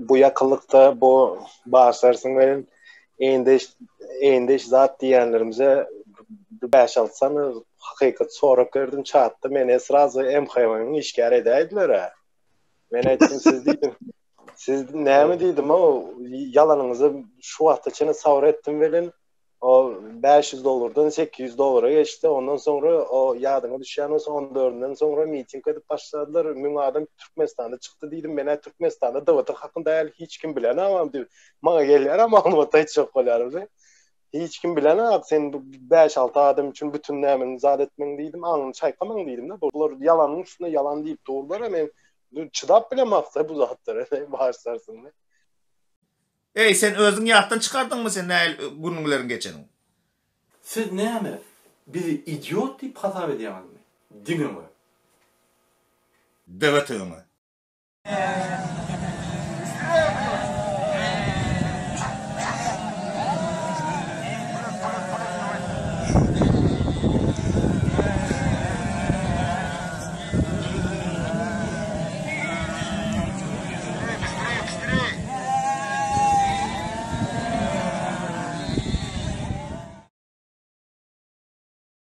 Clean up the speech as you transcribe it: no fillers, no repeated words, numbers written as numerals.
bu yakınlıkta bu bağışlarsın benim endeş zat diyenlerimize 5-6 sene hakikat sorak gördüm çattı. Mene sırası MHM'nin işgari edeydiler ha. Men ettim siz deydim. Siz näme diýdim o yalanınızı şu wagt içine savur etdim velin. O $500'dan $800'a geçti. Ondan sonra o yadıma düşen o 14'ünden sonra miting edip başladılar. Mün adam Türkmenistan'da çıktı dedim. Men Türkmenistan'da dawata hakynda hiç kim bilen ama diýip. Maňa gelýär ama maňa hiç çok bolýar. Hiç kim bilen ama sen 5-6 adam için bütün nämeni zat etmeň diýdim. Aňyny çaýkamaň diýdim da. Bular yalanyň üstüne yalan diýip durdular. Men çıdap bile maksa bu zatlara bağışlarsın. Sen özüň ýatdan çykardın mı sen näil günüňlerin geçeni? Siz näme? Bizi idiot diýip hasap edýärmi? Diňimi? Döwetimi?